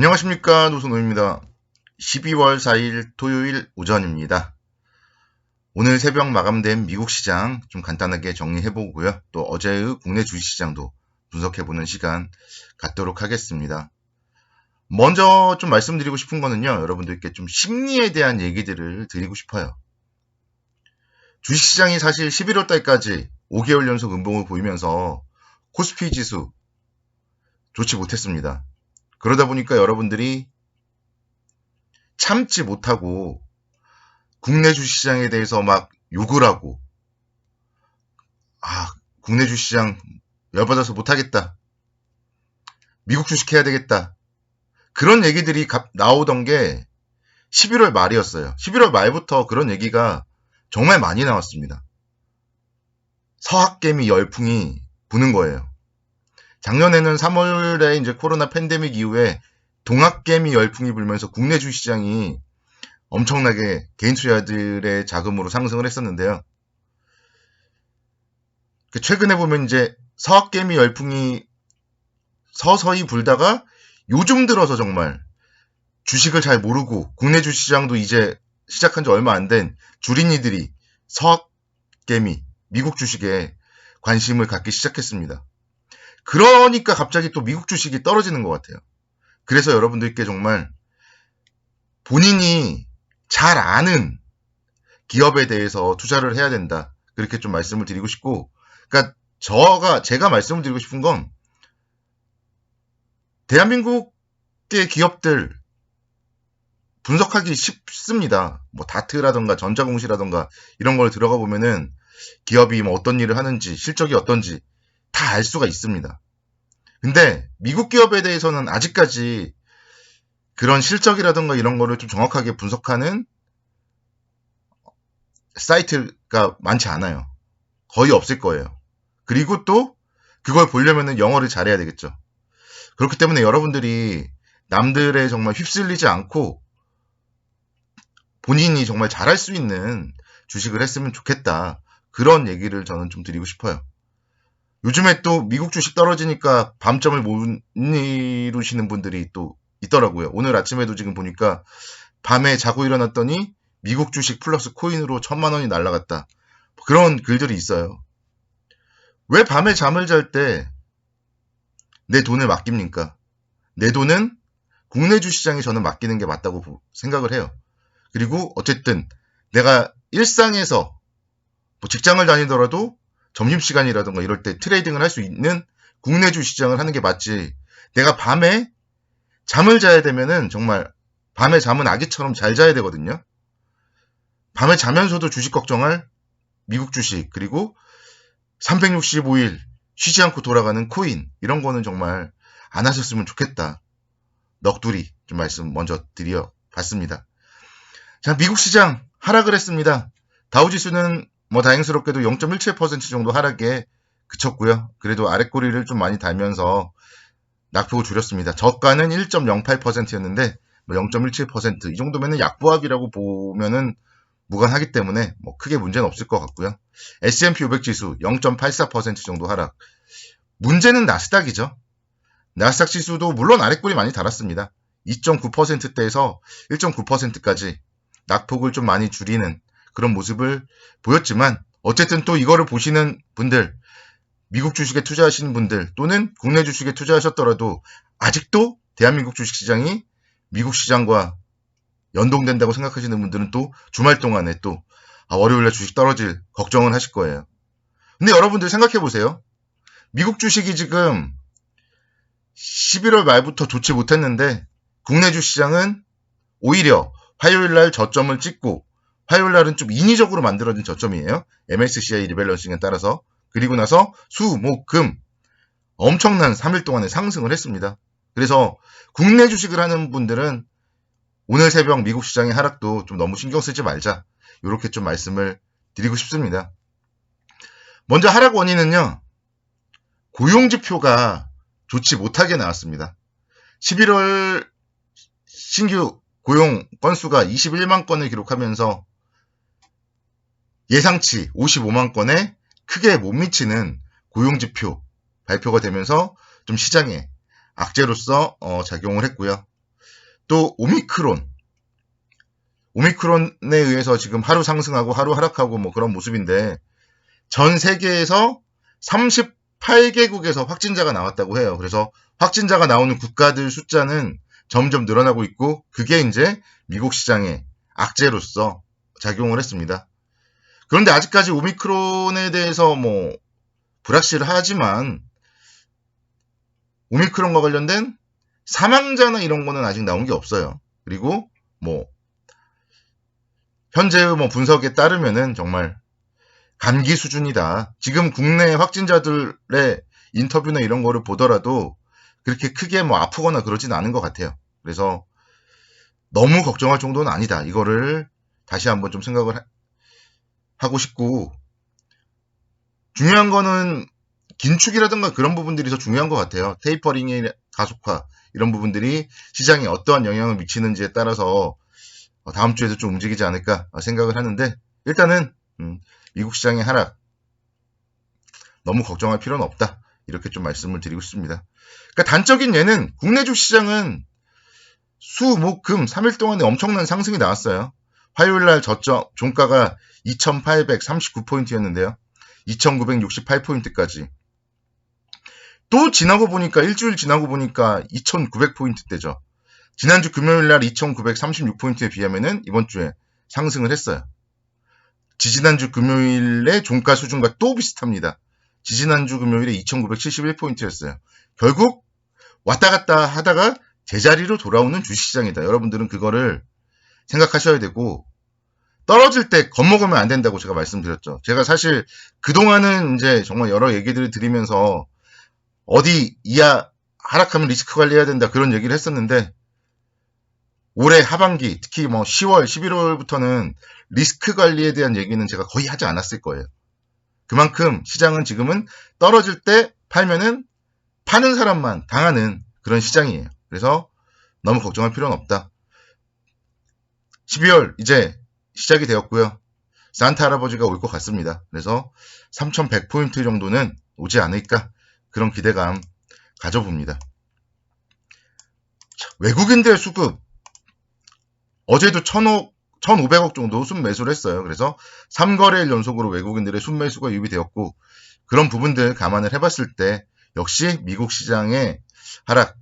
안녕하십니까, 노선호입니다. 12월 4일 토요일 오전입니다. 오늘 새벽 마감된 미국 시장 좀 간단하게 정리해보고요. 또 어제의 국내 주식시장도 분석해보는 시간 갖도록 하겠습니다. 먼저 좀 말씀드리고 싶은 거는요, 여러분들께 좀 심리에 대한 얘기들을 드리고 싶어요. 주식시장이 사실 11월 달까지 5개월 연속 음봉을 보이면서 코스피 지수 좋지 못했습니다. 그러다 보니까 여러분들이 참지 못하고 국내 주식시장에 대해서 막 욕을 하고, 국내 주식시장 열받아서 못하겠다, 미국 주식 해야 되겠다, 그런 얘기들이 나오던 게 11월 말이었어요. 11월 말부터 그런 얘기가 정말 많이 나왔습니다. 서학개미 열풍이 부는 거예요. 작년에는 3월에 이제 코로나 팬데믹 이후에 동학개미 열풍이 불면서 국내 주식시장이 엄청나게 개인 투자자들의 자금으로 상승을 했었는데요. 최근에 보면 이제 서학개미 열풍이 서서히 불다가 요즘 들어서 정말 주식을 잘 모르고 국내 주식시장도 이제 시작한 지 얼마 안 된 주린이들이 서학개미, 미국 주식에 관심을 갖기 시작했습니다. 그러니까 갑자기 또 미국 주식이 떨어지는 것 같아요. 그래서 여러분들께 정말 본인이 잘 아는 기업에 대해서 투자를 해야 된다, 그렇게 좀 말씀을 드리고 싶고, 그러니까 제가 말씀을 드리고 싶은 건 대한민국의 기업들 분석하기 쉽습니다. 뭐 다트라던가 전자공시라던가 이런 걸 들어가 보면은 기업이 뭐 어떤 일을 하는지, 실적이 어떤지 다 알 수가 있습니다. 근데 미국 기업에 대해서는 아직까지 그런 실적이라던가 이런 거를 좀 정확하게 분석하는 사이트가 많지 않아요. 거의 없을 거예요. 그리고 또 그걸 보려면은 영어를 잘해야 되겠죠. 그렇기 때문에 여러분들이 남들의 정말 휩쓸리지 않고 본인이 정말 잘할 수 있는 주식을 했으면 좋겠다, 그런 얘기를 저는 좀 드리고 싶어요. 요즘에 또 미국 주식 떨어지니까 밤잠을 못 이루시는 분들이 또 있더라고요. 오늘 아침에도 지금 보니까 밤에 자고 일어났더니 미국 주식 플러스 코인으로 1000만 원이 날라갔다, 그런 글들이 있어요. 왜 밤에 잠을 잘 때 내 돈을 맡깁니까? 내 돈은 국내 주시장에 저는 맡기는 게 맞다고 생각을 해요. 그리고 어쨌든 내가 일상에서 뭐 직장을 다니더라도 점심시간이라든가 이럴 때 트레이딩을 할 수 있는 국내 주시장을 하는 게 맞지, 내가 밤에 잠을 자야 되면은 정말 밤에 잠은 아기처럼 잘 자야 되거든요. 밤에 자면서도 주식 걱정할 미국 주식, 그리고 365일 쉬지 않고 돌아가는 코인, 이런 거는 정말 안 하셨으면 좋겠다, 넋두리 좀 말씀 먼저 드려봤습니다. 자, 미국 시장 하락을 했습니다. 다우지수는 뭐 다행스럽게도 0.17% 정도 하락에 그쳤고요. 그래도 아랫꼬리를 좀 많이 달면서 낙폭을 줄였습니다. 저가는 1.08%였는데 뭐 0.17%, 이 정도면은 약보합이라고 보면은 무관하기 때문에 뭐 크게 문제는 없을 것 같고요. S&P 500 지수 0.84% 정도 하락. 문제는 나스닥이죠. 나스닥 지수도 물론 아랫골이 많이 달았습니다. 2.9%대에서 1.9%까지 낙폭을 좀 많이 줄이는 그런 모습을 보였지만, 어쨌든 또 이거를 보시는 분들, 미국 주식에 투자하시는 분들 또는 국내 주식에 투자하셨더라도 아직도 대한민국 주식시장이 미국 시장과 연동된다고 생각하시는 분들은 또 주말 동안에 또 월요일에 주식 떨어질 걱정을 하실 거예요. 근데 여러분들 생각해 보세요. 미국 주식이 지금 11월 말부터 좋지 못했는데 국내 주시장은 오히려 화요일날 저점을 찍고, 화요일날은 좀 인위적으로 만들어진 저점이에요. MSCI 리밸런싱에 따라서. 그리고 나서 수, 목, 금 엄청난 3일 동안에 상승을 했습니다. 그래서 국내 주식을 하는 분들은 오늘 새벽 미국 시장의 하락도 좀 너무 신경 쓰지 말자, 이렇게 좀 말씀을 드리고 싶습니다. 먼저 하락 원인은요, 고용지표가 좋지 못하게 나왔습니다. 11월 신규 고용 건수가 21만 건을 기록하면서 예상치 55만 건에 크게 못 미치는 고용지표 발표가 되면서 좀 시장에 악재로서 작용을 했고요. 또 오미크론에 의해서 지금 하루 상승하고 하루 하락하고 뭐 그런 모습인데 전 세계에서 38개국에서 확진자가 나왔다고 해요. 그래서 확진자가 나오는 국가들 숫자는 점점 늘어나고 있고 그게 이제 미국 시장의 악재로서 작용을 했습니다. 그런데 아직까지 오미크론에 대해서 뭐 불확실하지만 오미크론과 관련된 사망자나 이런 거는 아직 나온 게 없어요. 그리고 뭐 현재의 뭐 분석에 따르면은 정말 감기 수준이다. 지금 국내 확진자들의 인터뷰나 이런 거를 보더라도 그렇게 크게 뭐 아프거나 그러진 않은 것 같아요. 그래서 너무 걱정할 정도는 아니다. 이거를 다시 한번 좀 생각을 하고 싶고, 중요한 거는 긴축이라든가 그런 부분들이 더 중요한 것 같아요. 테이퍼링의 가속화 이런 부분들이 시장에 어떠한 영향을 미치는지에 따라서 다음 주에도 좀 움직이지 않을까 생각을 하는데, 일단은 미국 시장의 하락 너무 걱정할 필요는 없다. 이렇게 좀 말씀을 드리고 싶습니다. 그러니까 단적인 예는 국내 주시장은 수, 목, 금 3일 동안에 엄청난 상승이 나왔어요. 화요일날 저점 종가가 2839포인트였는데요. 2968포인트까지. 또 지나고 보니까 일주일 지나고 보니까 2900포인트대죠. 지난주 금요일날 2936포인트에 비하면은 이번 주에 상승을 했어요. 지지난주 금요일의 종가 수준과 또 비슷합니다. 지지난주 금요일에 2971포인트였어요. 결국 왔다 갔다 하다가 제자리로 돌아오는 주식시장이다. 여러분들은 그거를 생각하셔야 되고, 떨어질 때 겁먹으면 안 된다고 제가 말씀드렸죠. 제가 사실 그동안은 이제 정말 여러 얘기들을 드리면서 어디 이하 하락하면 리스크 관리해야 된다 그런 얘기를 했었는데, 올해 하반기 특히 뭐 10월, 11월부터는 리스크 관리에 대한 얘기는 제가 거의 하지 않았을 거예요. 그만큼 시장은 지금은 떨어질 때 팔면은 파는 사람만 당하는 그런 시장이에요. 그래서 너무 걱정할 필요는 없다. 12월 이제 시작이 되었고요. 산타 할아버지가 올 것 같습니다. 그래서 3100포인트 정도는 오지 않을까 그런 기대감 가져봅니다. 외국인들 수급 어제도 1,500억 정도 순매수를 했어요. 그래서 3거래일 연속으로 외국인들의 순매수가 유입되었고, 그런 부분들 감안을 해봤을 때 역시 미국 시장의 하락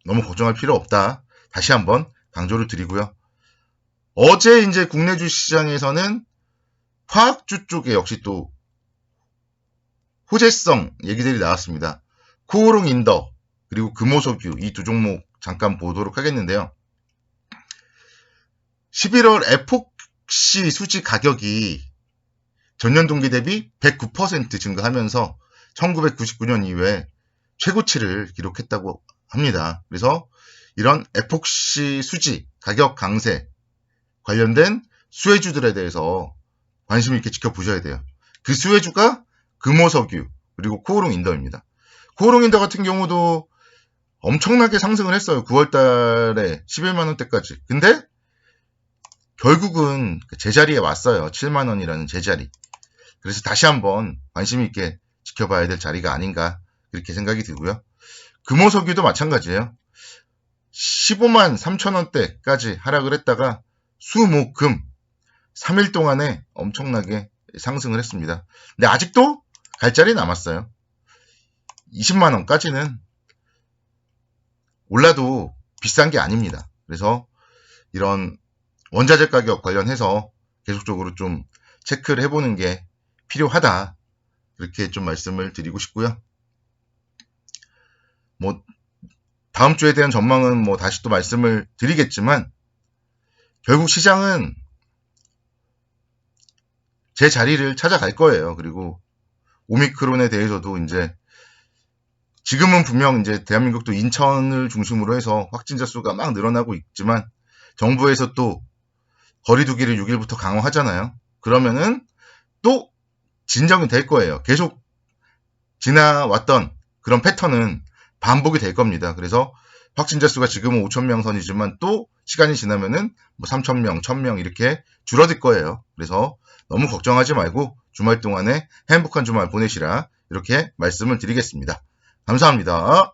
너무 걱정할 필요 없다. 다시 한번 강조를 드리고요. 어제 이제 국내 주시장에서는 화학주 쪽에 역시 또 호재성 얘기들이 나왔습니다. 코오롱 인더 그리고 금호석유 이 두 종목 잠깐 보도록 하겠는데요. 11월 에폭시 수지 가격이 전년 동기 대비 109% 증가하면서 1999년 이후에 최고치를 기록했다고 합니다. 그래서 이런 에폭시 수지 가격 강세 관련된 수혜주들에 대해서 관심 있게 지켜보셔야 돼요. 그 수혜주가 금호석유 그리고 코오롱 인더입니다. 코오롱 인더 같은 경우도 엄청나게 상승을 했어요. 9월 달에 11만 원대까지. 근데 결국은 제자리에 왔어요. 7만 원이라는 제자리. 그래서 다시 한번 관심 있게 지켜봐야 될 자리가 아닌가 그렇게 생각이 들고요. 금호석유도 마찬가지예요. 15만 3천 원대까지 하락을 했다가 수, 목, 금 3일 동안에 엄청나게 상승을 했습니다. 근데 아직도 갈 자리 남았어요. 20만 원까지는 올라도 비싼 게 아닙니다. 그래서 이런 원자재 가격 관련해서 계속적으로 좀 체크를 해보는 게 필요하다. 이렇게 좀 말씀을 드리고 싶고요. 뭐 다음 주에 대한 전망은 뭐 다시 또 말씀을 드리겠지만, 결국 시장은 제 자리를 찾아갈 거예요. 그리고 오미크론에 대해서도 이제 지금은 분명 이제 대한민국도 인천을 중심으로 해서 확진자 수가 막 늘어나고 있지만, 정부에서 또 거리두기를 6일부터 강화하잖아요. 그러면은 또 진정이 될 거예요. 계속 지나왔던 그런 패턴은 반복이 될 겁니다. 그래서 확진자 수가 지금은 5,000명 선이지만 또 시간이 지나면은 뭐 3,000명, 1,000명 이렇게 줄어들 거예요. 그래서 너무 걱정하지 말고 주말 동안에 행복한 주말 보내시라 이렇게 말씀을 드리겠습니다. 감사합니다.